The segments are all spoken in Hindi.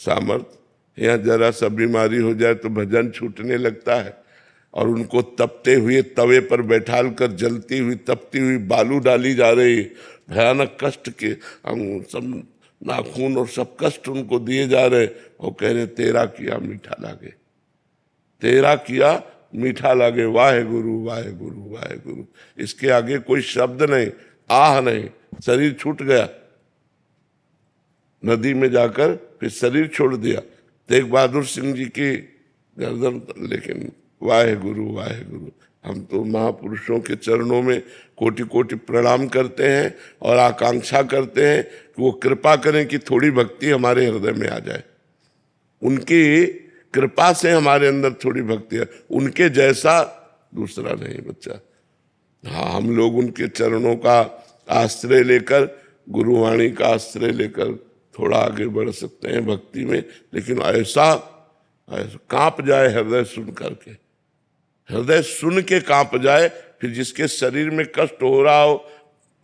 सामर्थ्य। यहाँ जरा सा बीमारी हो जाए तो भजन छूटने लगता है, और उनको तपते हुए तवे पर बैठाल कर जलती हुई तपती हुई बालू डाली जा रही, भयानक कष्ट के सब नाखून और सब कष्ट उनको दिए जा रहे, और कह रहे तेरा किया मीठा लागे, तेरा किया मीठा लागे, वाहे गुरु वाहे गुरु वाहे गुरु। इसके आगे कोई शब्द नहीं, आह नहीं, शरीर छूट गया। नदी में जाकर फिर शरीर छोड़ दिया। तेग बहादुर सिंह जी की गर्दन, लेकिन वाहे गुरु वाहे गुरु। हम तो महापुरुषों के चरणों में कोटि कोटि प्रणाम करते हैं और आकांक्षा करते हैं कि वो कृपा करें कि थोड़ी भक्ति हमारे हृदय में आ जाए। उनकी कृपा से हमारे अंदर थोड़ी भक्ति है, उनके जैसा दूसरा नहीं बच्चा। हाँ, हम लोग उनके चरणों का आश्रय लेकर, गुरुवाणी का आश्रय लेकर थोड़ा आगे बढ़ सकते हैं भक्ति में, लेकिन ऐसा कांप जाए हृदय सुन करके, हृदय सुन के कांप जाए, फिर जिसके शरीर में कष्ट हो रहा हो,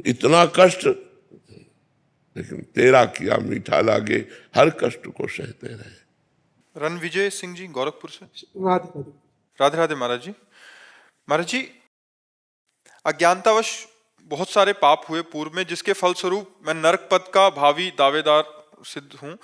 इतना कष्ट, लेकिन तेरा किया मीठा लागे, हर कष्ट को सहते रहे। रणविजय सिंह जी गोरखपुर से। राधे राधे महाराज जी। महाराज जी, अज्ञानतावश बहुत सारे पाप हुए पूर्व में, जिसके फलस्वरूप मैं नरक पद का भावी दावेदार सिद्ध हूँ।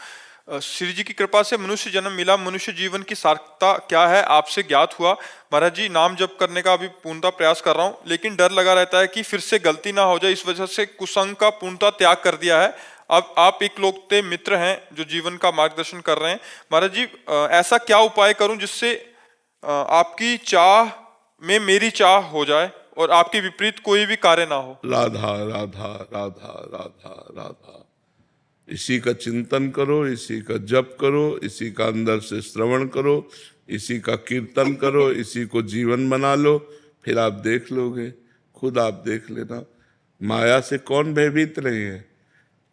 श्री जी की कृपा से मनुष्य जन्म मिला। मनुष्य जीवन की सार्थकता क्या है आपसे ज्ञात हुआ। महाराज जी, नाम जप करने का अभी पूर्णतः प्रयास कर रहा हूँ, लेकिन डर लगा रहता है कि फिर से गलती ना हो जाए, इस वजह से कुसंग का पूर्णतः त्याग कर दिया है। अब आप एक लोकते मित्र हैं जो जीवन का मार्गदर्शन कर रहे हैं। महाराज जी, ऐसा क्या उपाय करूं जिससे आपकी चाह में मेरी चाह हो जाए और आपके विपरीत कोई भी कार्य ना हो। राधा राधा राधा राधा राधा, इसी का चिंतन करो, इसी का जप करो, इसी का अंदर से श्रवण करो, इसी का कीर्तन करो, इसी को जीवन बना लो, फिर आप देख लोगे, खुद आप देख लेना। माया से कौन भयभीत नहीं है?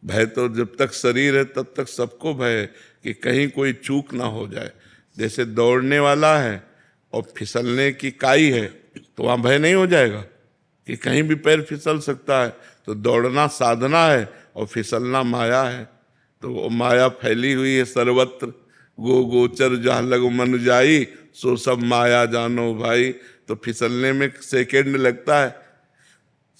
भय तो जब तक शरीर है तब तक सबको भय है कि कहीं कोई चूक ना हो जाए। जैसे दौड़ने वाला है और फिसलने की काई है, तो वहाँ भय नहीं हो जाएगा कि कहीं भी पैर फिसल सकता है। तो दौड़ना साधना है और फिसलना माया है। तो वो माया फैली हुई है सर्वत्र, गो गोचर जहाँ लग मन जाई, सो सब माया जानो भाई। तो फिसलने में सेकंड लगता है,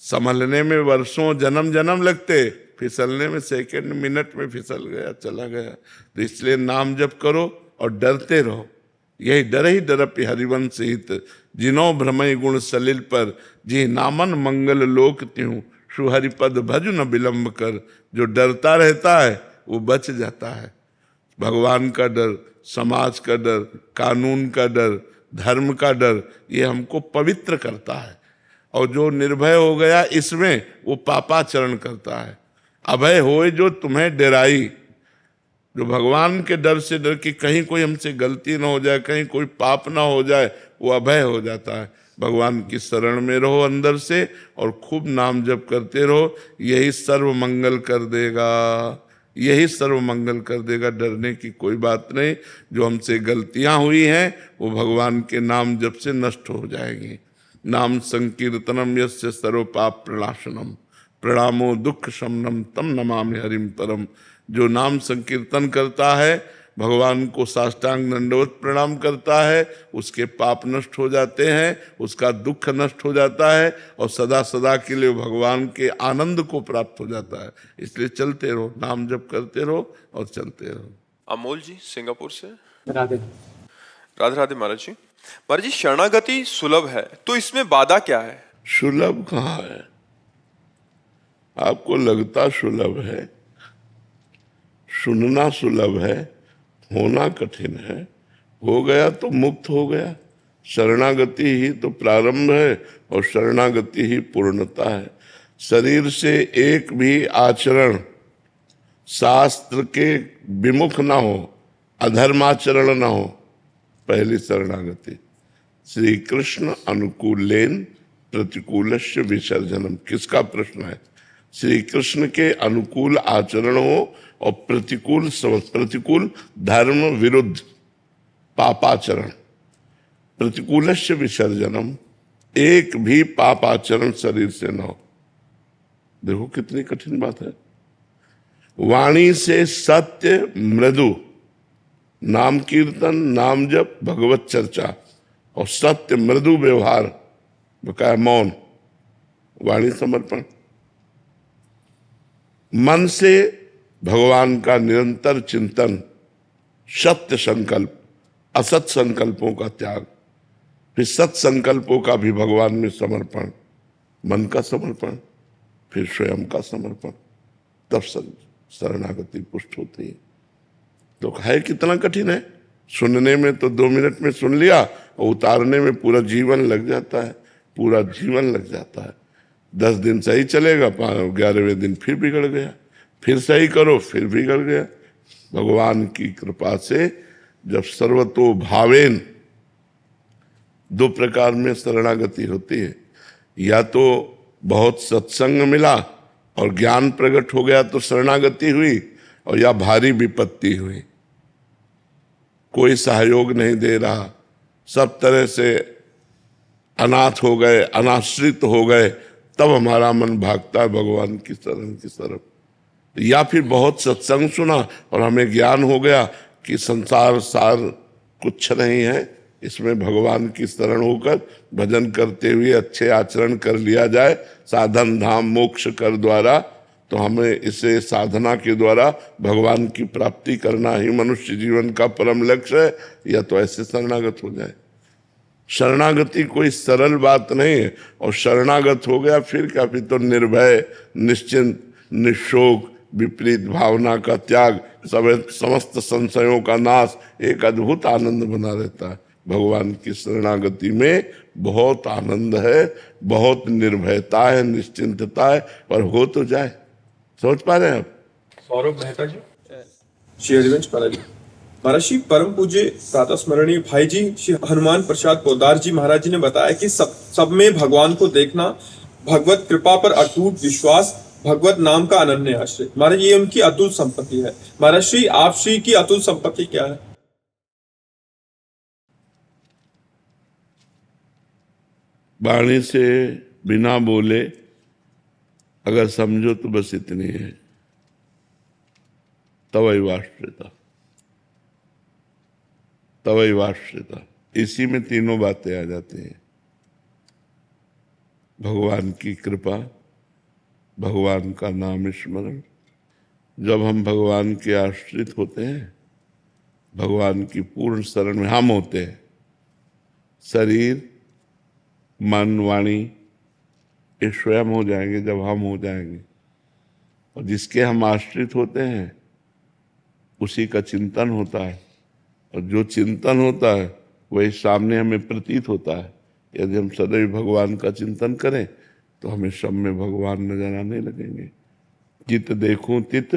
संभलने में वर्षों जन्म जन्म लगते, फिसलने में सेकंड मिनट में फिसल गया, चला गया। तो इसलिए नाम जप करो और डरते रहो। यही डर ही डरपि हरिवंश हित, जिनो भ्रमय गुण सलिल पर, जी नामन मंगल लोक त्यों, सुहरिपद भज न विलंब कर। जो डरता रहता है वो बच जाता है। भगवान का डर, समाज का डर, कानून का डर, धर्म का डर, ये हमको पवित्र करता है। और जो निर्भय हो गया इसमें, वो पापाचरण करता है। अभय होए जो तुम्हें डराई, जो भगवान के डर से डर कि कहीं कोई हमसे गलती ना हो जाए, कहीं कोई पाप ना हो जाए, वो अभय हो जाता है। भगवान की शरण में रहो अंदर से और खूब नाम जप करते रहो, यही सर्व मंगल कर देगा, यही सर्व मंगल कर देगा। डरने की कोई बात नहीं। जो हमसे गलतियां हुई हैं वो भगवान के नाम जप से नष्ट हो जाएंगी। नाम संकीर्तनम यस्य सर्व पाप प्रणाशनम, प्रणामो दुख शमनम तम नमामि हरिम परम। जो नाम संकीर्तन करता है, भगवान को साष्टांग दंडवत प्रणाम करता है, उसके पाप नष्ट हो जाते हैं, उसका दुख नष्ट हो जाता है और सदा सदा के लिए भगवान के आनंद को प्राप्त हो जाता है। इसलिए चलते रहो, नाम जप करते रहो और चलते रहो। अमोल जी सिंगापुर से। राधे राधे राधे महाराज जी। महाराज जी, शरणागति सुलभ है तो इसमें बाधा क्या है? सुलभ कहाँ है? आपको लगता सुलभ है, सुनना सुलभ है, होना कठिन है। हो गया तो मुक्त हो गया। शरणागति ही तो प्रारंभ है और शरणागति ही पूर्णता है। शरीर से एक भी आचरण शास्त्र के विमुख ना हो, अधर्माचरण ना हो, पहली शरणागति। श्री कृष्ण अनुकूलेन प्रतिकूलस्य विसर्जनम। किसका प्रश्न है? श्री कृष्ण के अनुकूल आचरण हो और प्रतिकूल धर्म विरुद्ध पापाचरण, प्रतिकूलस्य विसर्जनम। एक भी पापाचरण शरीर से न हो। देखो कितनी कठिन बात है। वाणी से सत्य मृदु, नाम कीर्तन, नाम जप, भगवत चर्चा और सत्य मृदु व्यवहार, बकाया मौन, वाणी समर्पण। मन से भगवान का निरंतर चिंतन, सत्य संकल्प, असत संकल्पों का त्याग, फिर सत संकल्पों का भी भगवान में समर्पण, मन का समर्पण, फिर स्वयं का समर्पण, तब शरणागति पुष्ट होती है। तो है कितना कठिन है, सुनने में तो 2 मिनट में सुन लिया और उतारने में पूरा जीवन लग जाता है, पूरा जीवन लग जाता है। 10 दिन सही चलेगा, 11वें दिन फिर बिगड़ गया, फिर सही करो फिर बिगड़ गया। भगवान की कृपा से जब सर्वतो भावेन 2 प्रकार में शरणागति होती है, या तो बहुत सत्संग मिला और ज्ञान प्रकट हो गया तो शरणागति हुई, और या भारी विपत्ति हुई, कोई सहयोग नहीं दे रहा, सब तरह से अनाथ हो गए, अनाश्रित हो गए, तब हमारा मन भागता है भगवान की शरण की तरफ। या फिर बहुत सत्संग सुना और हमें ज्ञान हो गया कि संसार सार कुछ नहीं है, इसमें भगवान की शरण होकर भजन करते हुए अच्छे आचरण कर लिया जाए, साधन धाम मोक्ष कर द्वारा, तो हमें इसे साधना के द्वारा भगवान की प्राप्ति करना ही मनुष्य जीवन का परम लक्ष्य है, या तो ऐसे शरणागत हो जाए। शरणागति कोई सरल बात नहीं है, और शरणागत हो गया फिर क्या, फिर तो निर्भय, निश्चिंत, निशोक, विपरीत भावना का त्याग, समस्त संशयों का नाश, एक अद्भुत आनंद बना रहता है। भगवान की शरणागति में बहुत आनंद है, बहुत निर्भयता है, निश्चिंतता है, और हो तो जाए। सोच पा रहे हैं आप? सौरभ मेहता जी, श्री हरिवंश पाला जी। महाराज श्री परम पूज्य प्रातः स्मरणीय भाई जी श्री हनुमान प्रसाद पोदार जी महाराज जी ने बताया कि सब में भगवान को देखना, भगवत कृपा पर अटूट विश्वास, भगवत नाम का अनन्य आश्रय। महाराज ये उनकी अतुल संपत्ति है। महाराज श्री आप श्री की अतुल संपत्ति क्या है? वाणी से बिना बोले अगर समझो तो बस इतनी है, तवैवाश्रिता, तवैवाश्रिता। इसी में तीनों बातें आ जाती हैं, भगवान की कृपा, भगवान का नाम स्मरण। जब हम भगवान के आश्रित होते हैं, भगवान की पूर्ण शरण में हम होते हैं, शरीर मन वाणी ये स्वयं हो जाएंगे जब हम हो जाएंगे, और जिसके हम आश्रित होते हैं उसी का चिंतन होता है, और जो चिंतन होता है वही सामने हमें प्रतीत होता है। यदि हम सदैव भगवान का चिंतन करें तो हमें सब में भगवान नजर आने लगेंगे। जित देखूं तित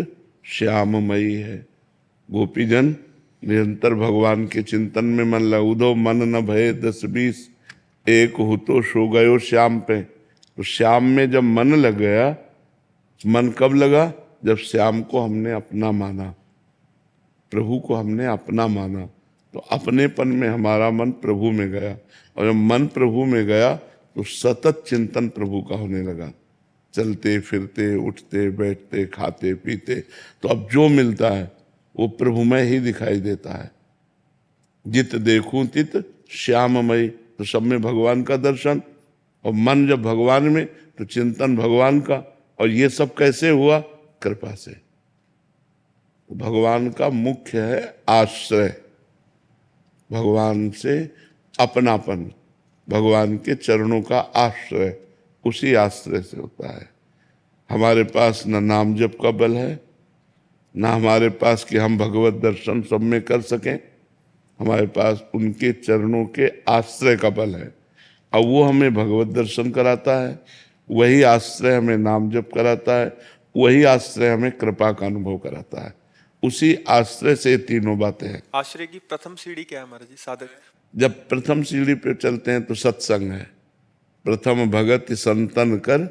श्याममयी है। गोपीजन निरंतर भगवान के चिंतन में मन लगो, मन न भये 10-20, एक हो तो सो गयो श्याम पे। तो श्याम में जब मन लग गया, मन कब लगा? जब श्याम को हमने अपना माना, प्रभु को हमने अपना माना, तो अपनेपन में हमारा मन प्रभु में गया, और जब मन प्रभु में गया तो सतत चिंतन प्रभु का होने लगा। चलते फिरते, उठते बैठते, खाते पीते, तो अब जो मिलता है वो प्रभुमय ही दिखाई देता है। जित देखूं तित श्याममय, तो सब में भगवान का दर्शन, और मन जब भगवान में तो चिंतन भगवान का। और ये सब कैसे हुआ? कृपा से। भगवान का मुख्य है आश्रय, भगवान से अपनापन, भगवान के चरणों का आश्रय, उसी आश्रय से होता है। हमारे पास न नाम जप का बल है, ना हमारे पास कि हम भगवत दर्शन सब में कर सकें, हमारे पास उनके चरणों के आश्रय का बल है। अब वो हमें भगवत दर्शन कराता है, वही आश्रय हमें नाम जप कराता है, वही आश्रय हमें कृपा का अनुभव कराता है। उसी आश्रय से तीनों बातें हैं। आश्रय की प्रथम सीढ़ी क्या है महाराज जी? साधक जब प्रथम सीढ़ी पे चलते हैं तो सत्संग है। प्रथम भगत संतन कर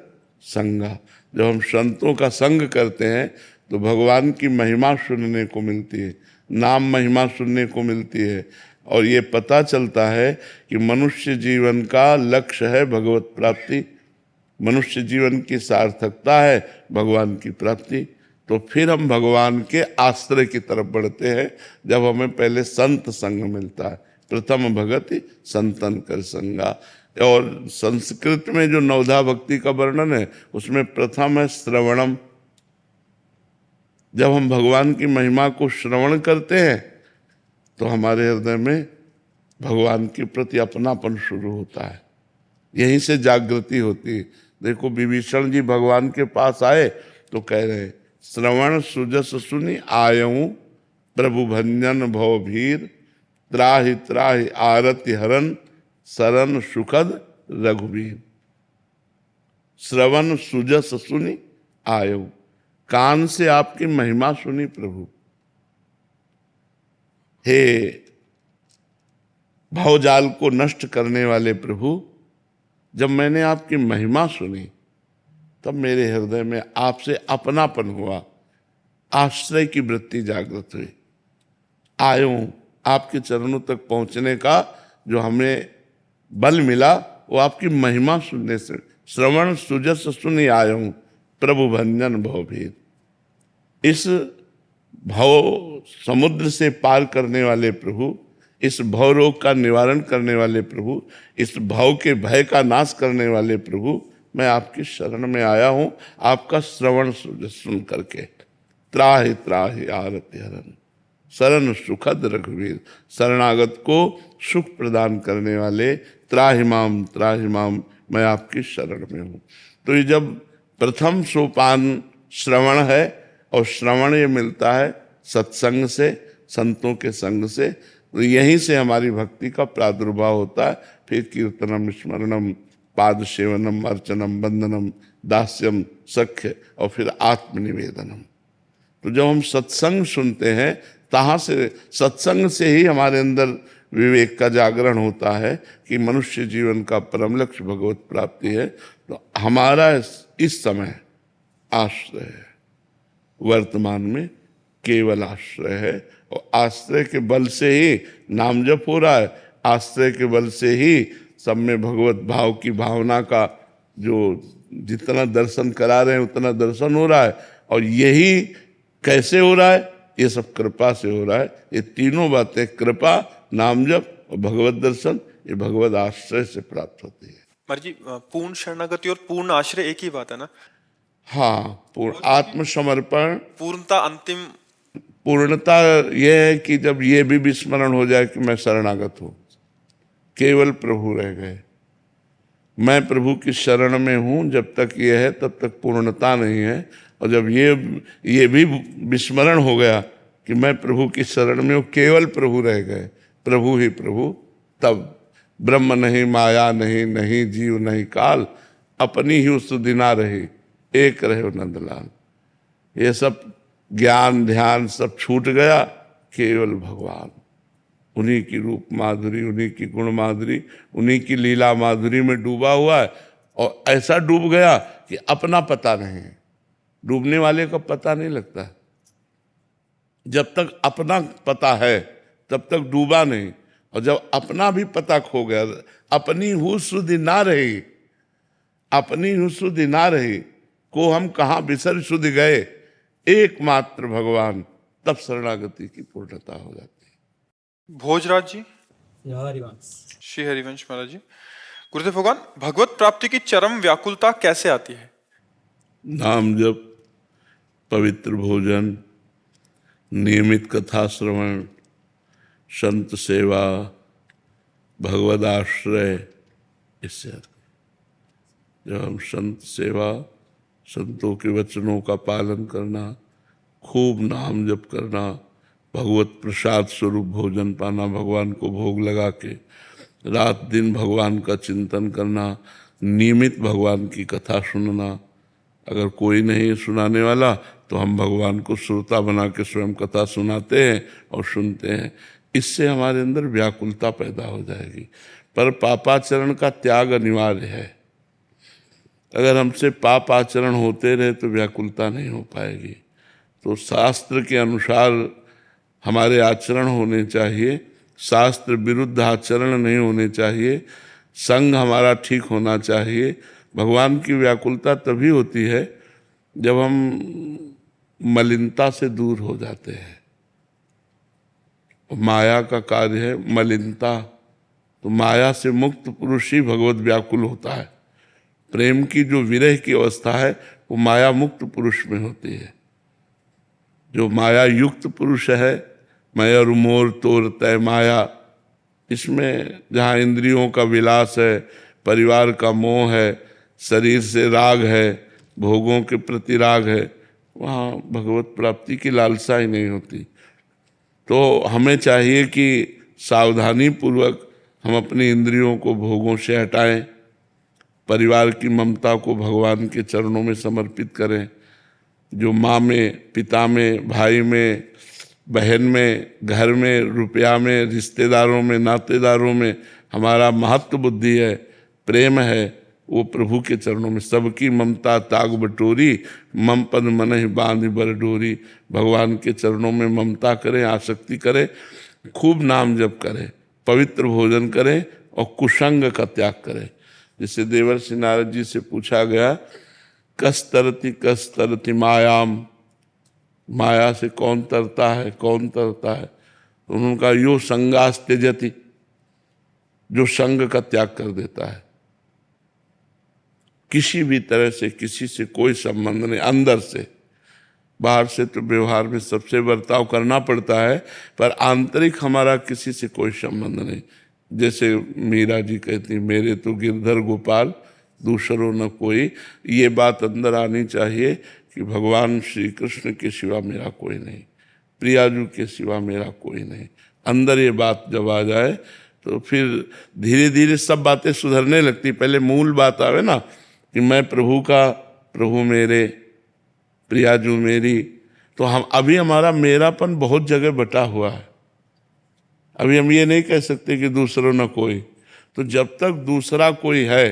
संगा। जब हम संतों का संग करते हैं तो भगवान की महिमा सुनने को मिलती है, नाम महिमा सुनने को मिलती है, और ये पता चलता है कि मनुष्य जीवन का लक्ष्य है भगवत प्राप्ति, मनुष्य जीवन की सार्थकता है भगवान की प्राप्ति। तो फिर हम भगवान के आश्रय की तरफ बढ़ते हैं, जब हमें पहले संत संग मिलता है। प्रथम भगति संतन कर संगा। और संस्कृत में जो नवधा भक्ति का वर्णन है उसमें प्रथम है श्रवणम। जब हम भगवान की महिमा को श्रवण करते हैं तो हमारे हृदय में भगवान के प्रति अपनापन शुरू होता है, यहीं से जागृति होती है। देखो विभीषण जी भगवान के पास आए तो कह रहे श्रवण सुजस सुनि आयऊं प्रभु भंजन भव भीर त्राहि त्राहि आरति हरन शरण सुखद रघुवीर। श्रवण सुजस सुनि आयऊ, कान से आपकी महिमा सुनी प्रभु। हे भवजाल को नष्ट करने वाले प्रभु, जब मैंने आपकी महिमा सुनी तब मेरे हृदय में आपसे अपनापन हुआ, आश्रय की वृत्ति जागृत हुई। आयूं, आपके चरणों तक पहुंचने का जो हमें बल मिला वो आपकी महिमा सुनने से। श्रवण सुजस सुनि आयूं प्रभु भंजन भवभीर। इस भव समुद्र से पार करने वाले प्रभु, इस भव रोग का निवारण करने वाले प्रभु, इस भव के भय का नाश करने वाले प्रभु, मैं आपकी शरण में आया हूं आपका श्रवण सुन करके। त्राहि त्राहि आरति हरन शरण सुखद रघुवीर। शरणागत को सुख प्रदान करने वाले त्राहि माम, मैं आपकी शरण में हूं। तो ये जब प्रथम सोपान श्रवण है, और श्रवण ये मिलता है सत्संग से, संतों के संग से, तो यहीं से हमारी भक्ति का प्रादुर्भाव होता है। फिर कीर्तनम स्मरणम पाद सेवनम अर्चनम वंदनम दास्यम सख्य, और फिर आत्मनिवेदनम। तो जब हम सत्संग सुनते हैं तहाँ से, सत्संग से ही हमारे अंदर विवेक का जागरण होता है कि मनुष्य जीवन का परम लक्ष्य भगवत प्राप्ति है। तो हमारा इस समय आश्रय है, वर्तमान में केवल आश्रय है, और आश्रय के बल से ही नाम जप हो रहा है, आश्रय के बल से ही सब में भगवत भाव की भावना का जो जितना दर्शन करा रहे हैं उतना दर्शन हो रहा है। और यही कैसे हो रहा है? ये सब कृपा से हो रहा है। ये तीनों बातें, कृपा, नाम जप और भगवत दर्शन, ये भगवत आश्रय से प्राप्त होती है। महाराज जी, पूर्ण शरणागति और पूर्ण आश्रय एक ही बात है ना? हाँ, पूर्ण आत्मसमर्पण, पूर्णता, अंतिम पूर्णता यह है कि जब ये भी विस्मरण हो जाए कि मैं शरणागत हूँ, केवल प्रभु रह गए, मैं प्रभु की शरण में हूँ, जब तक ये है तब तक पूर्णता नहीं है। और जब ये भी विस्मरण हो गया कि मैं प्रभु की शरण में हूँ, केवल प्रभु रह गए, प्रभु ही प्रभु, तब ब्रह्म नहीं, माया नहीं, नहीं जीव नहीं काल, अपनी ही उस दिना रही, एक रहे नंदलाल। ये सब ज्ञान ध्यान सब छूट गया, केवल भगवान, उन्हीं की रूप माधुरी, उन्हीं की गुण माधुरी, उन्हीं की लीला माधुरी में डूबा हुआ है। और ऐसा डूब गया कि अपना पता नहीं है। डूबने वाले का पता नहीं लगता, जब तक अपना पता है तब तक डूबा नहीं। और जब अपना भी पता खो गया, अपनी हूँ सुध ना रही, अपनी हूँ सुध ना रही, को हम कहाँ बिसर सुध गए, एकमात्र भगवान, तब शरणागति की पूर्णता हो जाती है। भोजराज जी, श्री हरिवंश महाराज जी, गुरुदेव भगवान, भगवत प्राप्ति की चरम व्याकुलता कैसे आती है? नाम जप, पवित्र भोजन, नियमित कथा श्रवण, संत सेवा, भगवद आश्रय, इससे जब हम संत सेवा, संतों के वचनों का पालन करना, खूब नाम जप करना, भगवत प्रसाद स्वरूप भोजन पाना, भगवान को भोग लगा के रात दिन भगवान का चिंतन करना, नियमित भगवान की कथा सुनना। अगर कोई नहीं सुनाने वाला तो हम भगवान को श्रोता बना के स्वयं कथा सुनाते हैं और सुनते हैं। इससे हमारे अंदर व्याकुलता पैदा हो जाएगी। पर पापाचरण का त्याग अनिवार्य है। अगर हमसे पाप आचरण होते रहे तो व्याकुलता नहीं हो पाएगी। तो शास्त्र के अनुसार हमारे आचरण होने चाहिए, शास्त्र विरुद्ध आचरण नहीं होने चाहिए, संग हमारा ठीक होना चाहिए। भगवान की व्याकुलता तभी होती है जब हम मलिनता से दूर हो जाते हैं। माया का कार्य है मलिनता, तो माया से मुक्त पुरुष ही भगवत व्याकुल होता है। प्रेम की जो विरह की अवस्था है वो माया मुक्त पुरुष में होती है। जो माया युक्त पुरुष है, मैं और मोर तोर तय माया, इसमें जहाँ इंद्रियों का विलास है, परिवार का मोह है, शरीर से राग है, भोगों के प्रति राग है, वहाँ भगवत प्राप्ति की लालसा ही नहीं होती। तो हमें चाहिए कि सावधानी पूर्वक हम अपनी इंद्रियों को भोगों से हटाएं, परिवार की ममता को भगवान के चरणों में समर्पित करें। जो माँ में, पिता में, भाई में, बहन में, घर में, रुपया में, रिश्तेदारों में, नातेदारों में हमारा महत्व बुद्धि है, प्रेम है, वो प्रभु के चरणों में सबकी ममता ताग बटोरी, मम पद मन ही बांध बर डोरी। भगवान के चरणों में ममता करें, आसक्ति करें, खूब नाम जप करें, पवित्र भोजन करें और कुसंग का त्याग करें। जिसे देवर्षि नारद जी से पूछा गया, कस तरति मायाम, माया से कौन तरता है, कौन तरता है? तो उन्होंने कहा यो संगास त्यजति, जो संग का त्याग कर देता है। किसी भी तरह से किसी से कोई संबंध नहीं, अंदर से। बाहर से तो व्यवहार में सबसे बर्ताव करना पड़ता है, पर आंतरिक हमारा किसी से कोई संबंध नहीं। जैसे मीरा जी कहती, मेरे तो गिरधर गोपाल दूसरों न कोई। ये बात अंदर आनी चाहिए कि भगवान श्री कृष्ण के सिवा मेरा कोई नहीं, प्रियाजू के सिवा मेरा कोई नहीं। अंदर ये बात जब आ जाए तो फिर धीरे धीरे सब बातें सुधरने लगती। पहले मूल बात आवे ना कि मैं प्रभु का, प्रभु मेरे, प्रियाजू मेरी, तो हम अभी हमारा मेरापन बहुत जगह बटा हुआ है। अभी हम ये नहीं कह सकते कि दूसरों न कोई। तो जब तक दूसरा कोई है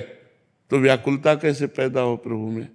तो व्याकुलता कैसे पैदा हो प्रभु में?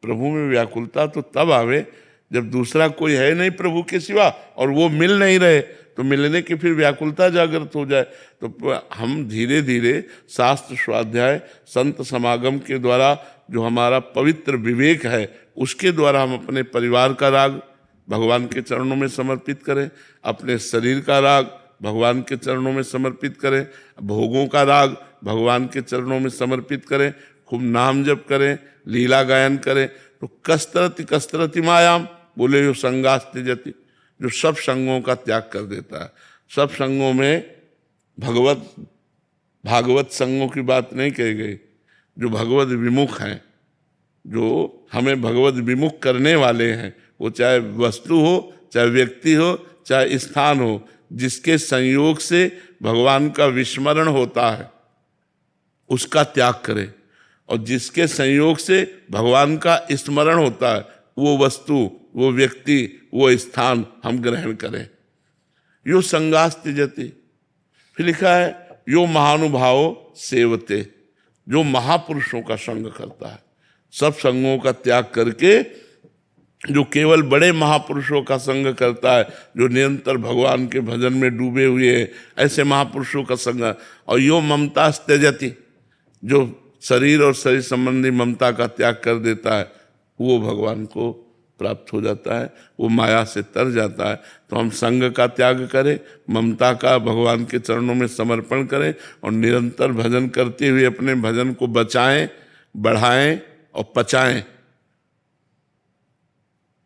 प्रभु में व्याकुलता तो तब आवे जब दूसरा कोई है नहीं प्रभु के सिवा और वो मिल नहीं रहे, तो मिलने की फिर व्याकुलता जागृत हो जाए। तो हम धीरे धीरे शास्त्र स्वाध्याय, संत समागम के द्वारा जो हमारा पवित्र विवेक है उसके द्वारा हम अपने परिवार का राग भगवान के चरणों में समर्पित करें, अपने शरीर का राग भगवान के चरणों में समर्पित करें, भोगों का राग भगवान के चरणों में समर्पित करें, खूब नाम जप करें, लीला गायन करें। तो कसरति मायाम बोले यो संगास त्यजति, जो सब संगों का त्याग कर देता है। सब संगों में भागवत संगों की बात नहीं कही गई। जो भगवत विमुख हैं, जो हमें भगवत विमुख करने वाले हैं, वो चाहे वस्तु हो, चाहे व्यक्ति हो, चाहे स्थान हो, जिसके संयोग से भगवान का विस्मरण होता है उसका त्याग करें, और जिसके संयोग से भगवान का स्मरण होता है वो वस्तु, वो व्यक्ति, वो स्थान हम ग्रहण करें। यो संगास त्यजति। फिर लिखा है यो महानुभाव सेवते, जो महापुरुषों का संग करता है। सब संगों का त्याग करके जो केवल बड़े महापुरुषों का संग करता है, जो निरंतर भगवान के भजन में डूबे हुए हैं, ऐसे महापुरुषों का संग। और यो ममता त्यजति, जो शरीर और शरीर संबंधी ममता का त्याग कर देता है, वो भगवान को प्राप्त हो जाता है, वो माया से तर जाता है। तो हम संग का त्याग करें, ममता का भगवान के चरणों में समर्पण करें और निरंतर भजन करते हुए अपने भजन को बचाएं, बढ़ाएं और पचाएं।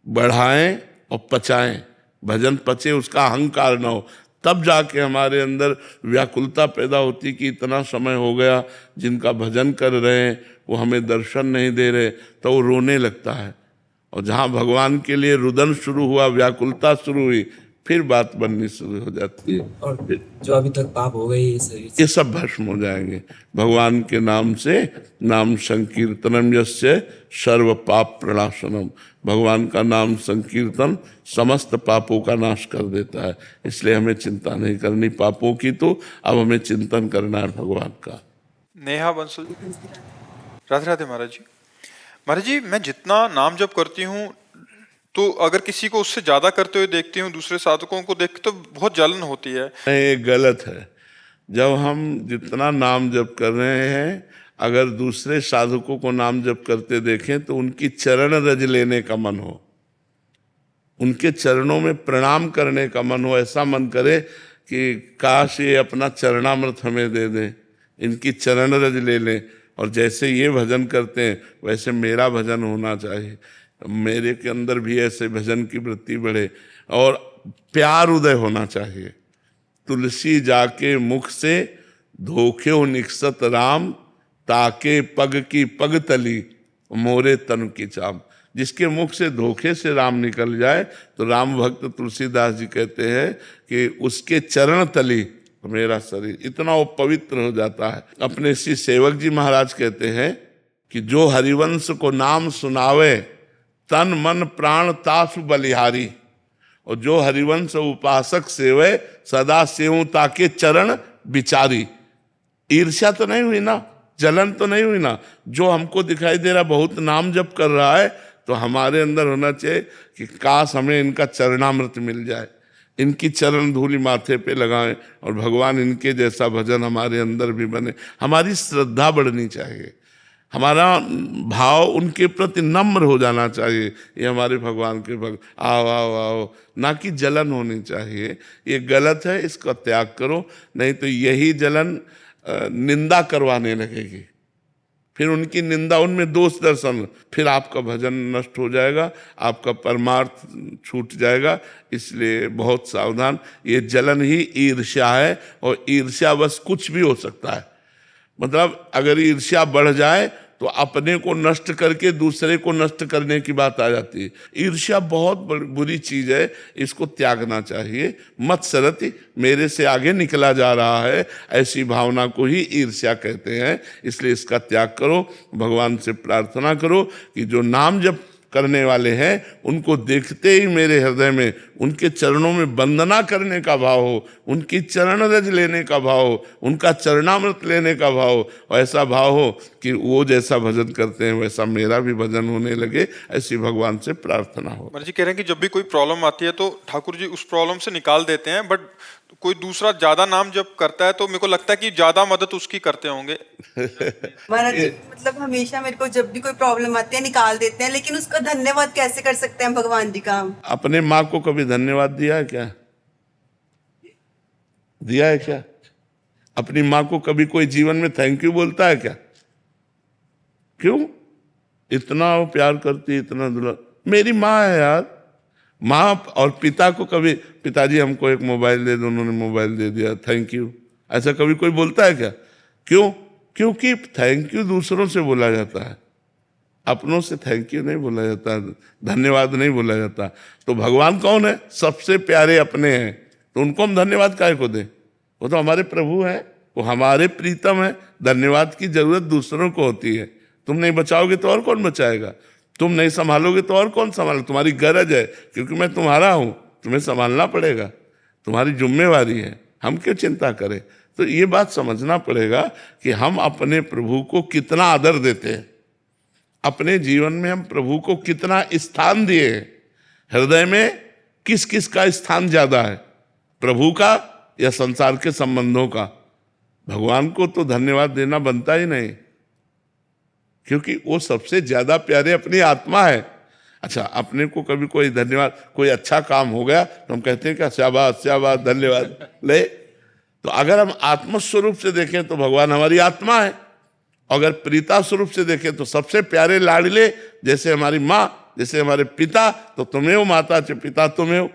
बढ़ाएं और पचाएं, भजन पचे, उसका अहंकार न हो। तब जाके हमारे अंदर व्याकुलता पैदा होती कि इतना समय हो गया जिनका भजन कर रहे हैं वो हमें दर्शन नहीं दे रहे, तो वो रोने लगता है। और जहाँ भगवान के लिए रुदन शुरू हुआ, व्याकुलता शुरू हुई, फिर बात बननी शुरू हो जाती है। और फिर जो अभी तक पाप हो गए ये सब भस्म हो जाएंगे भगवान के नाम से। नाम संकीर्तनम यस्य सर्व पाप प्रणाशनम, भगवान का नाम संकीर्तन समस्त पापों का नाश कर देता है। इसलिए हमें चिंता नहीं करनी पापों की, तो अब हमें चिंतन करना है भगवान का। नेहा बंसल, राधे राधे महाराज जी। महाराज जी, मैं जितना नाम जप करती हूँ तो अगर किसी को उससे ज्यादा करते हुए देखती हूँ, दूसरे साधकों को देख तो बहुत जलन होती है। ये गलत है। जब हम जितना नाम जप कर रहे हैं, अगर दूसरे साधकों को नाम जप करते देखें तो उनकी चरण रज लेने का मन हो, उनके चरणों में प्रणाम करने का मन हो, ऐसा मन करे कि काश ये अपना चरणामृत हमें दे दें, इनकी चरण रज ले लें, और जैसे ये भजन करते हैं वैसे मेरा भजन होना चाहिए, मेरे के अंदर भी ऐसे भजन की वृत्ति बढ़े और प्यार उदय होना चाहिए। तुलसी जाके मुख से धोखे निकसत राम, ताके पग की पग तली मोरे तन की चाम। जिसके मुख से धोखे से राम निकल जाए तो राम भक्त तुलसीदास जी कहते हैं कि उसके चरण तली मेरा शरीर, इतना वो पवित्र हो जाता है। अपने श्री सेवक जी महाराज कहते हैं कि जो हरिवंश को नाम सुनावे, तन मन प्राण तासु बलिहारी, और जो हरिवंश उपासक सेवे, सदा सेवु ताके चरण विचारी। ईर्ष्या तो नहीं हुई ना, जलन तो नहीं हुई ना। जो हमको दिखाई दे रहा बहुत नाम जप कर रहा है, तो हमारे अंदर होना चाहिए कि काश हमें इनका चरणामृत मिल जाए, इनकी चरण धूलि माथे पे लगाएं, और भगवान इनके जैसा भजन हमारे अंदर भी बने। हमारी श्रद्धा बढ़नी चाहिए, हमारा भाव उनके प्रति नम्र हो जाना चाहिए। ये हमारे भगवान के भक्त, आओ आओ आओ, ना कि जलन होनी चाहिए। ये गलत है, इसका त्याग करो, नहीं तो यही जलन निंदा करवाने लगेगी, फिर उनकी निंदा, उनमें दोष दर्शन, फिर आपका भजन नष्ट हो जाएगा, आपका परमार्थ छूट जाएगा। इसलिए बहुत सावधान। ये जलन ही ईर्ष्या है, और ईर्ष्या बस कुछ भी हो सकता है। मतलब अगर ईर्ष्या बढ़ जाए तो अपने को नष्ट करके दूसरे को नष्ट करने की बात आ जाती है। ईर्ष्या बहुत बुरी चीज है, इसको त्यागना चाहिए। मत सरति, मेरे से आगे निकला जा रहा है, ऐसी भावना को ही ईर्ष्या कहते हैं। इसलिए इसका त्याग करो, भगवान से प्रार्थना करो कि जो नाम जप करने वाले हैं उनको देखते ही मेरे हृदय में उनके चरणों में वंदना करने का भाव हो, उनकी चरण रज लेने का भाव हो, उनका चरणामृत लेने का भाव हो, और ऐसा भाव हो कि वो जैसा भजन करते हैं वैसा मेरा भी भजन होने लगे। ऐसी भगवान से प्रार्थना हो। महाराज जी कह रहे हैं कि जब भी कोई प्रॉब्लम आती है तो ठाकुर जी उस प्रॉब्लम से निकाल देते हैं, बट कोई दूसरा ज्यादा नाम जब करता है तो मेरे को लगता है कि ज्यादा मदद उसकी करते होंगे। महाराज जी मतलब हमेशा मेरे को जब भी कोई प्रॉब्लम आती है निकाल देते हैं, लेकिन उसका धन्यवाद कैसे कर सकते हैं भगवान जी का हम? अपने माँ को कभी धन्यवाद दिया है क्या? दिया है क्या? अपनी माँ को कभी कोई जीवन में थैंक यू बोलता है क्या? क्यों? इतना वो प्यार करती, इतना दुला। मेरी माँ है यार। माँ और पिता को कभी, पिताजी हमको एक मोबाइल दे दो, उन्होंने मोबाइल दे दिया, थैंक यू, ऐसा कभी कोई बोलता है क्या? क्यों? क्योंकि थैंक यू दूसरों से बोला जाता है, अपनों से थैंक यू नहीं बोला जाता, धन्यवाद नहीं बोला जाता। तो भगवान कौन है? सबसे प्यारे अपने हैं, तो उनको हम धन्यवाद काहे को दें? वो तो हमारे प्रभु हैं, वो हमारे प्रीतम है। धन्यवाद की जरूरत दूसरों को होती है। तुम नहीं बचाओगे तो और कौन बचाएगा? तुम नहीं संभालोगे तो और कौन संभाले? तुम्हारी गरज है, क्योंकि मैं तुम्हारा हूं, तुम्हें संभालना पड़ेगा, तुम्हारी जिम्मेवारी है, हम क्यों चिंता करें? तो ये बात समझना पड़ेगा कि हम अपने प्रभु को कितना आदर देते हैं, अपने जीवन में हम प्रभु को कितना स्थान दिए हैं, हृदय में किस किस का स्थान ज्यादा है, प्रभु का या संसार के संबंधों का? भगवान को तो धन्यवाद देना बनता ही नहीं, क्योंकि वो सबसे ज्यादा प्यारे अपनी आत्मा है। अच्छा, अपने को कभी कोई धन्यवाद, कोई अच्छा काम हो गया तो हम कहते हैं क्या शाबाश शाबाश धन्यवाद ले। तो अगर हम आत्म स्वरूप से देखें तो भगवान हमारी आत्मा है, अगर प्रीता स्वरूप से देखें तो सबसे प्यारे लाडले, जैसे हमारी माँ, जैसे हमारे पिता, तो तुम्हें हो माता च पिता तुम्हें हो,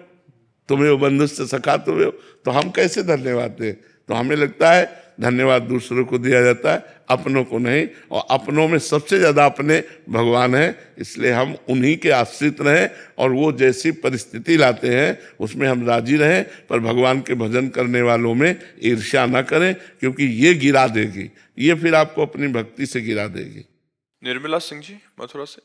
तुम्हें हो बंधुस्थ सखा तुम्हें हो। तो हम कैसे धन्यवाद दें? तो हमें लगता है धन्यवाद दूसरों को दिया जाता है, अपनों को नहीं, और अपनों में सबसे ज्यादा अपने भगवान हैं। इसलिए हम उन्हीं के आश्रित रहें, और वो जैसी परिस्थिति लाते हैं उसमें हम राजी रहें, पर भगवान के भजन करने वालों में ईर्ष्या ना करें, क्योंकि ये गिरा देगी, ये फिर आपको अपनी भक्ति से गिरा देगी। निर्मला सिंह जी मथुरा से।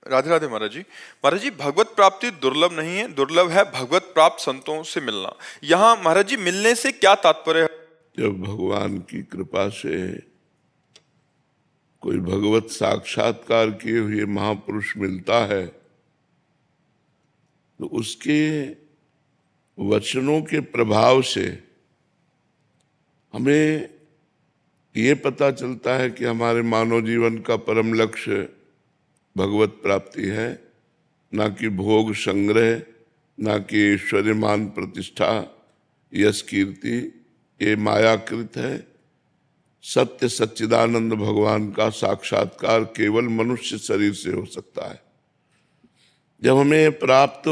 राधे राधे महाराज जी। महाराज जी, भगवत प्राप्ति दुर्लभ नहीं है, दुर्लभ है भगवत प्राप्त संतों से मिलना। यहाँ महाराज जी मिलने से क्या तात्पर्य है? जब भगवान की कृपा से कोई भगवत साक्षात्कार किए हुए महापुरुष मिलता है तो उसके वचनों के प्रभाव से हमें ये पता चलता है कि हमारे मानव जीवन का परम लक्ष्य भगवत प्राप्ति है, ना कि भोग संग्रह, ना कि ऐश्वर्यमान प्रतिष्ठा, यश कीर्ति, ये मायाकृत है। सत्य सच्चिदानंद भगवान का साक्षात्कार केवल मनुष्य शरीर से हो सकता है। जब हमें प्राप्त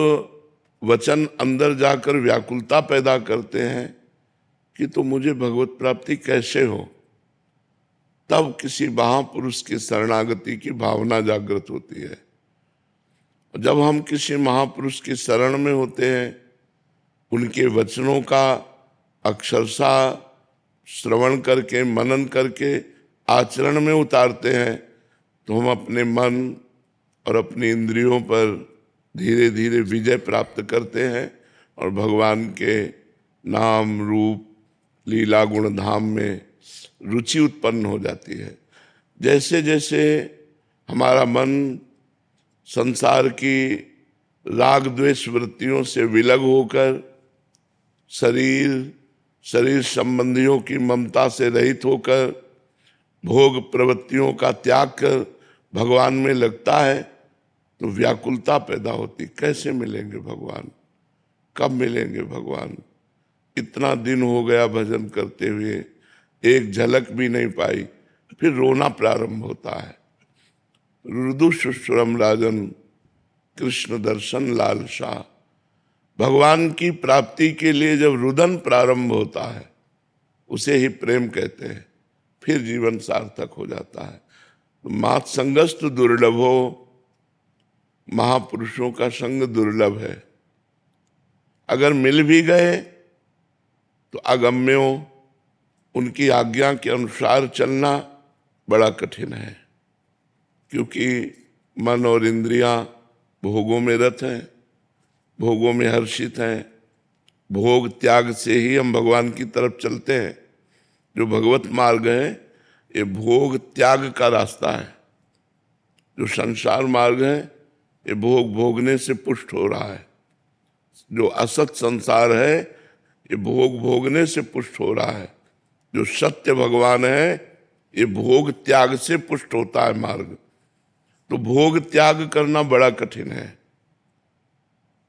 वचन अंदर जाकर व्याकुलता पैदा करते हैं कि तो मुझे भगवत प्राप्ति कैसे हो, तब किसी महापुरुष की शरणागति की भावना जागृत होती है। जब हम किसी महापुरुष की शरण में होते हैं, उनके वचनों का अक्षरशः श्रवण करके, मनन करके आचरण में उतारते हैं, तो हम अपने मन और अपनी इंद्रियों पर धीरे धीरे विजय प्राप्त करते हैं और भगवान के नाम रूप लीला गुण धाम में रुचि उत्पन्न हो जाती है। जैसे जैसे हमारा मन संसार की राग द्वेष वृत्तियों से विलग होकर शरीर संबंधियों की ममता से रहित होकर भोग प्रवृत्तियों का त्याग कर भगवान में लगता है, तो व्याकुलता पैदा होती, कैसे मिलेंगे भगवान, कब मिलेंगे भगवान। इतना दिन हो गया भजन करते हुए, एक झलक भी नहीं पाई, फिर रोना प्रारंभ होता है। रुदु शुश्रम राजन कृष्ण दर्शन लालसा। भगवान की प्राप्ति के लिए जब रुदन प्रारंभ होता है, उसे ही प्रेम कहते हैं, फिर जीवन सार्थक हो जाता है। मात संगस्त दुर्लभो, महापुरुषों का संग दुर्लभ है। अगर मिल भी गए तो अगम्यों, उनकी आज्ञा के अनुसार चलना बड़ा कठिन है, क्योंकि मन और इंद्रियां भोगों में रत हैं, भोगों में हर्षित हैं। भोग त्याग से ही हम भगवान की तरफ चलते हैं। जो भगवत मार्ग है, ये भोग त्याग का रास्ता है। जो संसार मार्ग है, ये भोग भोगने से पुष्ट हो रहा है। जो असत संसार है, ये भोग भोगने से पुष्ट हो रहा है। जो सत्य भगवान है, ये भोग त्याग से पुष्ट होता है मार्ग। तो भोग त्याग करना बड़ा कठिन है।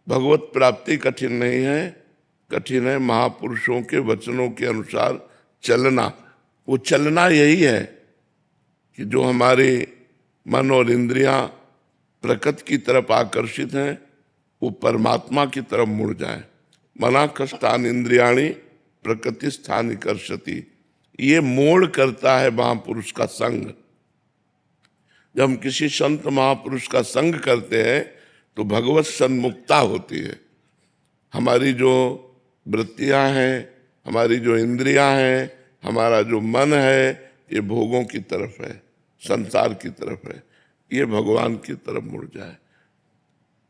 भगवत प्राप्ति कठिन नहीं है, कठिन है महापुरुषों के वचनों के अनुसार चलना। वो चलना यही है कि जो हमारे मन और इंद्रियां प्रकृति की तरफ आकर्षित हैं, वो परमात्मा की तरफ मुड़ जाए। मना कष्टान इंद्रियाणी प्रकृति स्थान कर्षति। ये मोड़ करता है महापुरुष का संग। जब हम किसी संत महापुरुष का संग करते हैं तो भगवत सन्मुक्ता होती है। हमारी जो वृत्तियां हैं, हमारी जो इंद्रियां हैं, हमारा जो मन है, ये भोगों की तरफ है, संसार की तरफ है, ये भगवान की तरफ मुड़ जाए।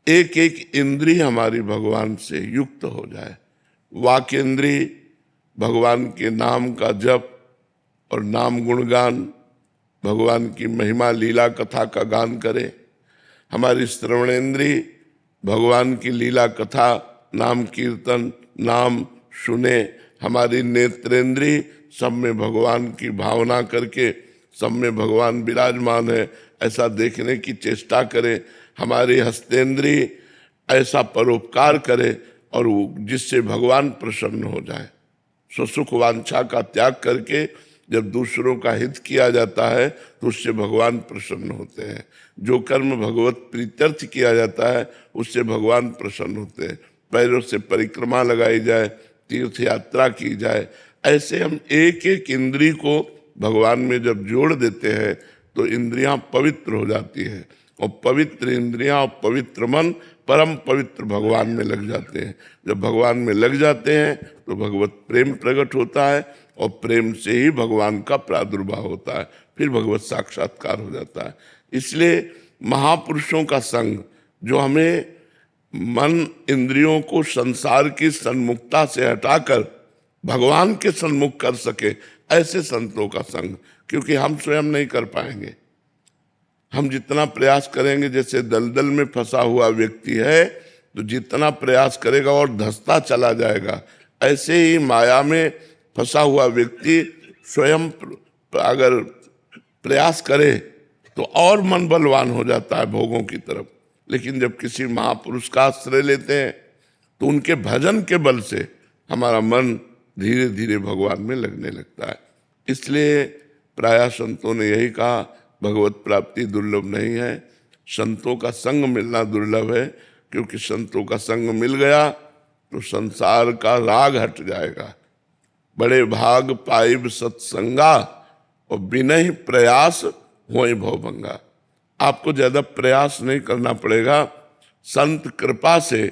एक एक इंद्री हमारी भगवान से युक्त हो जाए। वाक इंद्री भगवान के नाम का जप और नाम गुणगान, भगवान की महिमा लीला कथा का गान करे। हमारी श्रवणेंद्री भगवान की लीला कथा नाम कीर्तन नाम सुने। हमारी नेत्रेंद्री सब में भगवान की भावना करके सब में भगवान विराजमान है ऐसा देखने की चेष्टा करे। हमारी हस्तेंद्री ऐसा परोपकार करे और जिससे भगवान प्रसन्न हो जाए। स्वसुख वांछा का त्याग करके जब दूसरों का हित किया जाता है तो उससे भगवान प्रसन्न होते हैं। जो कर्म भगवत प्रीत्यर्थ किया जाता है उससे भगवान प्रसन्न होते हैं। पैरों से परिक्रमा लगाई जाए, तीर्थ यात्रा की जाए, ऐसे हम एक एक इंद्री को भगवान में जब जोड़ देते हैं तो इंद्रियां पवित्र हो जाती है। और पवित्र इंद्रियां और पवित्र मन परम पवित्र भगवान में लग जाते हैं। जब भगवान में लग जाते हैं तो भगवत प्रेम प्रकट होता है और प्रेम से ही भगवान का प्रादुर्भाव होता है, फिर भगवत साक्षात्कार हो जाता है। इसलिए महापुरुषों का संग जो हमें मन इंद्रियों को संसार की सन्मुखता से हटाकर भगवान के सन्मुख कर सके, ऐसे संतों का संग, क्योंकि हम स्वयं नहीं कर पाएंगे। हम जितना प्रयास करेंगे, जैसे दलदल में फंसा हुआ व्यक्ति है तो जितना प्रयास करेगा और धंसता चला जाएगा, ऐसे ही माया में फंसा हुआ व्यक्ति स्वयं अगर प्रयास करे तो और मन बलवान हो जाता है भोगों की तरफ। लेकिन जब किसी महापुरुष का आश्रय लेते हैं तो उनके भजन के बल से हमारा मन धीरे धीरे भगवान में लगने लगता है। इसलिए प्रायः संतों ने यही कहा, भगवत प्राप्ति दुर्लभ नहीं है, संतों का संग मिलना दुर्लभ है, क्योंकि संतों का संग मिल गया तो संसार का राग हट जाएगा। बड़े भाग पाइब सत्संगा और बिना ही प्रयास होए भवभंगा। आपको ज्यादा प्रयास नहीं करना पड़ेगा, संत कृपा से,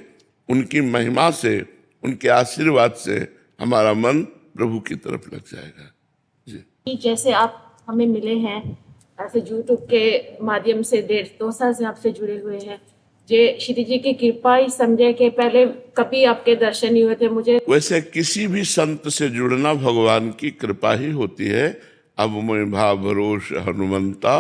उनकी महिमा से, उनके आशीर्वाद से हमारा मन प्रभु की तरफ लग जाएगा। जी, जैसे आप हमें मिले हैं ऐसे यूट्यूब के माध्यम से 1.5-2 साल से आपसे जुड़े हुए हैं, जे श्री जी की कृपा ही समझे कि पहले कभी आपके दर्शन नहीं हुए थे मुझे। वैसे किसी भी संत से जुड़ना भगवान की कृपा ही होती है। अब मैं भाव भरोस हनुमंता,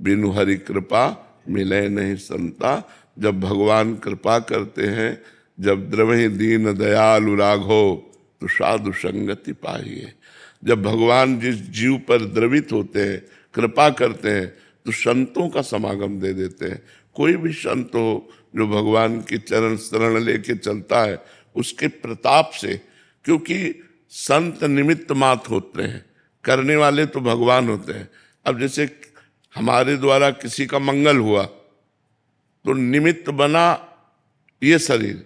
बिनु हरि कृपा मिले नहीं संता। जब भगवान कृपा करते हैं, जब द्रवहि दीन दयालु राघो तो साधु संगति पाइए। जब भगवान जिस जीव पर द्रवित होते हैं, कृपा करते हैं, तो संतों का समागम दे देते हैं। कोई भी संत हो जो भगवान की चरण शरण लेके चलता है, उसके प्रताप से, क्योंकि संत निमित्त मात्र होते हैं, करने वाले तो भगवान होते हैं। अब जैसे हमारे द्वारा किसी का मंगल हुआ तो निमित्त बना ये शरीर,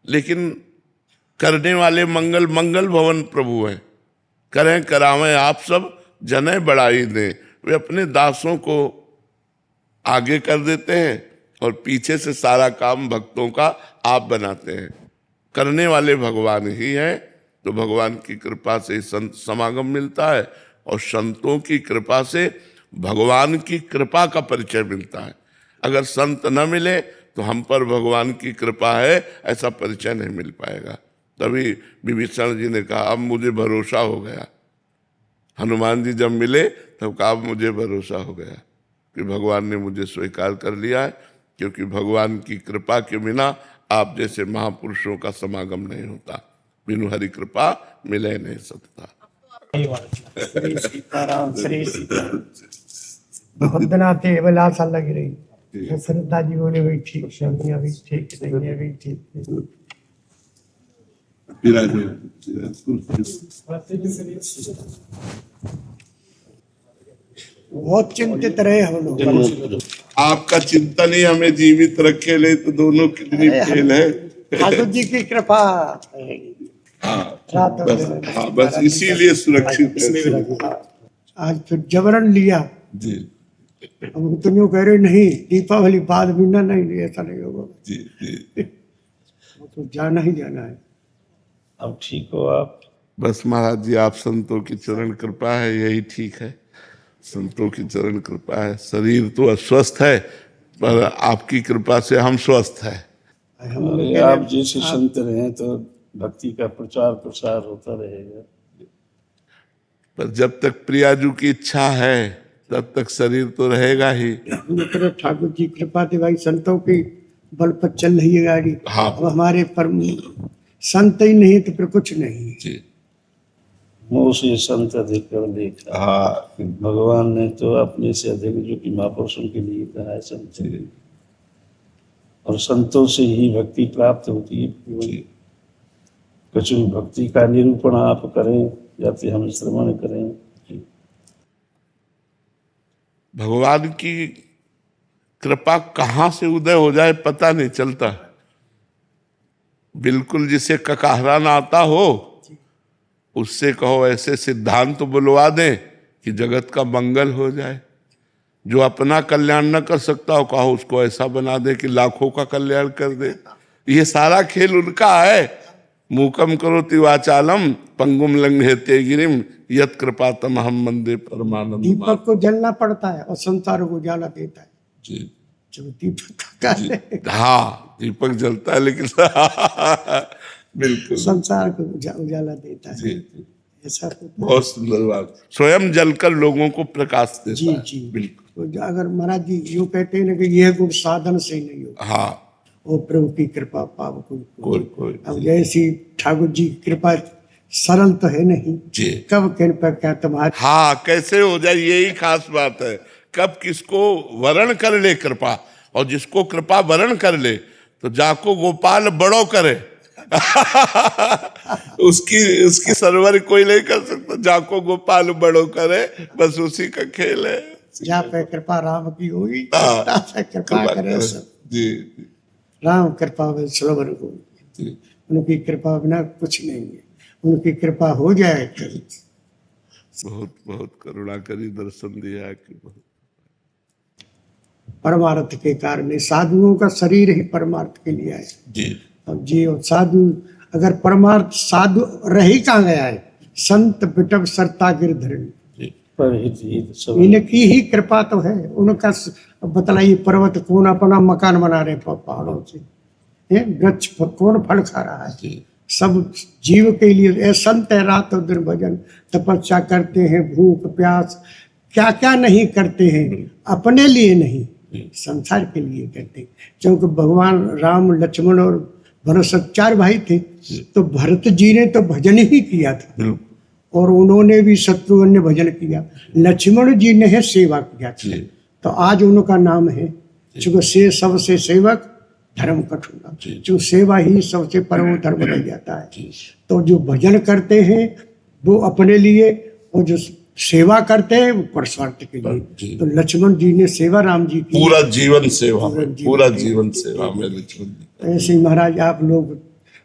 लेकिन करने वाले मंगल मंगल भवन प्रभु हैं। करें करावें आप सब जने बढ़ाई दें। वे अपने दासों को आगे कर देते हैं और पीछे से सारा काम भक्तों का आप बनाते हैं। करने वाले भगवान ही हैं। तो भगवान की कृपा से संत समागम मिलता है और संतों की कृपा से भगवान की कृपा का परिचय मिलता है। अगर संत न मिले तो हम पर भगवान की कृपा है ऐसा परिचय नहीं मिल पाएगा। तभी विभीषण जी ने कहा अब मुझे भरोसा हो गया। हनुमान जी जब मिले तब कहा अब मुझे भरोसा हो गया कि भगवान ने मुझे स्वीकार कर लिया है, क्योंकि भगवान की कृपा के बिना आप जैसे महापुरुषों का समागम नहीं होता। बिनु हरि कृपा मिले नहीं सकता। श्री सीताराम, श्री सीताराम। वंदना थे अभिलाषा लग रही, श्रद्धा जी बोले भाई ठीक, शब्दियाँ भी ठीक, नहीं भी ठीक। बहुत चिंतित रहे हम लोग। आपका चिंतन ही हमें जीवित रखे, ले तो दोनों कितनी खेल है। ठाकुर जी की कृपा। बस इसीलिए सुरक्षित है। आज फिर जबरन लिया जी। हम तुम यूँ कह रहे नहीं दीपावली बाद भी ना, नहीं ऐसा नहीं होगा जी जी। तो जाना ही जाना है। अब ठीक हो आप? बस महाराज जी आप संतों की चरण कृपा है, यही ठीक है। संतों की चरण कृपा है। शरीर तो अस्वस्थ है पर आपकी कृपा से हम स्वस्थ है। आप जैसे संत रहे तो भक्ति का प्रचार प्रसार होता रहेगा। पर जब तक प्रियाजू की इच्छा है तब तक शरीर तो रहेगा ही। ठाकुर जी कृपा थी भाई, संतों की बल पर चल रही है गाड़ी। हाँ। अब हमारे परम संत ही नहीं तो फिर कुछ नहीं। जी। मोह से संत अधिक कर देखा। हाँ। भगवान ने तो अपने से अधिक जो कि महापुरुषों के लिए कहा है संत, और संतों से ही भक्ति प्राप्त होती है। कुछ भी भक्ति का निरूपण आप करें या फिर हम श्रवण करें, भगवान की कृपा कहाँ से उदय हो जाए पता नहीं चलता। बिल्कुल जिसे ककाहरा ना आता हो उससे कहो ऐसे सिद्धांत तो बुलवा दें कि जगत का मंगल हो जाए। जो अपना कल्याण न कर सकता हो कहो उसको ऐसा बना दे कि लाखों का कल्याण कर दे। ये सारा खेल उनका है। मूकम करोति वाचालम पंगुम लंघयते गिरिम यत् कृपातम हम वंदे परमानंद। दीपक को जलना पड़ता है और संसार को उजाला देता है। जी। जो दीपक का हाँ दीपक जलता है लेकिन बिल्कुल संसार को उजाला देता है। जी जी। ऐसा बहुत सुंदर बात। स्वयं जलकर लोगों को प्रकाश देता जी है। जी बिल्कुल। तो अगर महाराज जी यूँ कहते हैं ना कि यह गुण साधन से नहीं हो, हाँ वो प्रभु की कृपा पाव कोई अब जैसी ठाकुर जी की कृपा सरल तो है नहीं जी। कब किन पर क्या तुम्हारे। हाँ कैसे हो जाए यही खास बात है। कब किसको वर्ण कर ले कृपा। और जिसको कृपा वरण कर ले तो जाको गोपाल बड़ो करे। उसकी सरवर कोई नहीं कर सकता, जाको गोपाल बड़ो करे, बस उसी का खेल है। जहाँ पे कृपा राम की हुई हाँ, तहाँ पे कृपा करे सब। जी राम कृपा में सरोवर को, उनकी कृपा बिना कुछ नहीं है, उनकी कृपा हो जाए तो बहुत बहुत करुणा करी, दर्शन दिया कि बहुत। परमार्थ के कारण साधुओं का शरीर ही परमार्थ के लिए है। जी अब जी और साधु अगर परमार्थ साधु रह ही कहाँ गया है, संत बिटव सरता गिरधरण, पर हित सब इनकी ही कृपा तो है। उनका बतलाइए, पर्वत कौन अपना मकान बना रहे पहाड़ों से, वृक्ष कौन फल खा रहा है, सब जीव के लिए। संत है रात और दिन भजन तपस्या करते हैं, भूख प्यास क्या क्या नहीं करते हैं, अपने लिए नहीं संसार के लिए करते। क्योंकि भगवान राम लक्ष्मण और भरत 4 भाई थे, तो भरत जी ने तो भजन ही किया था और उन्होंने भी शत्रुघ्न ने भजन किया, लक्ष्मण जी ने है सेवा किया था। तो आज उनका नाम है, चूंकि से सबसे सेवक धर्म कठोरा, जो सेवा ही सबसे परम धर्म रह जाता है। तो जो भजन करते हैं वो अपने लिए, और जो सेवा करते हैं वो परस्वार्थ के लिए। तो लक्ष्मण जी ने सेवा राम जी की, पूरा जीवन सेवा में, पूरा जीवन सेवा में लक्ष्मण जी। ऐसे ही महाराज आप लोग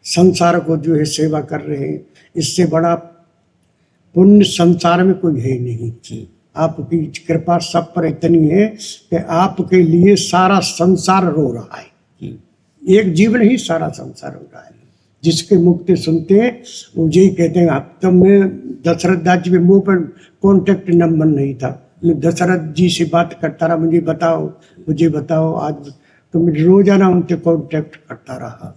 संसार को जो है सेवा कर रहे हैं, इससे बड़ा पुण्य संसार में कोई है नहीं। आपकी कृपा सब पर इतनी है कि आपके लिए सारा संसार रो रहा है। एक जीवन ही सारा संसार हो रहा है। जिसके मुक्ति सुनते हैं वो यही कहते हैं, अब तो मैं दशरथ दास जी के मुंह पर कॉन्टेक्ट नंबर नहीं था, मैं दशरथ जी से बात करता रहा, मुझे बताओ आज तो मैं रोजाना उनसे कॉन्टेक्ट करता रहा।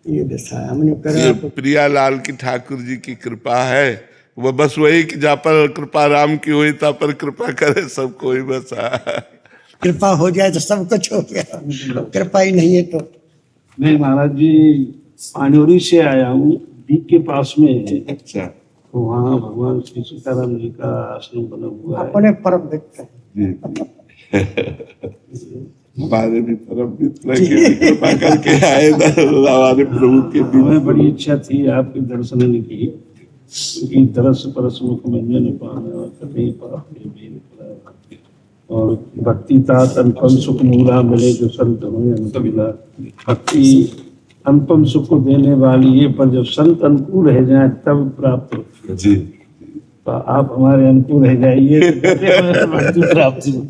ये दशा है। हमने ये प्रियालाल की ठाकुर जी की कृपा है, वो बस वही कि जहाँ पर कृपा राम की हुई तहाँ पर कृपा करे सब कोई, बस। कृपा हो जाए तो सब कुछ हो गया, कृपा ही नहीं है तो। मैं महाराज जी पानियोरी से आया हूँ, दीप के पास में है। अच्छा, तो वहाँ भगवान श्री सीताराम जी का आश्रम बना हुआ है। अपने परम भक्त हैं। हमारे भी परम मित्र की कृपा करके आए हमारे प्रभु के दिन। हमें बड़ी इच्छा थी आपके दर्शन की, क्योंकि तरस परस मुख मंजन पाना और कभी पाप में मेल पड़ा। और भक्ति तात अनुपम सुख मूला मिले जो संत हुए अंत मिला। भक्ति अनुपम सुख को देने वाली ये, पर जब संत अनुकूल रह जाए तब प्राप्त हो। जी, तो आप हमारे अनुकूल रह जाइए, भक्ति प्राप्त हो।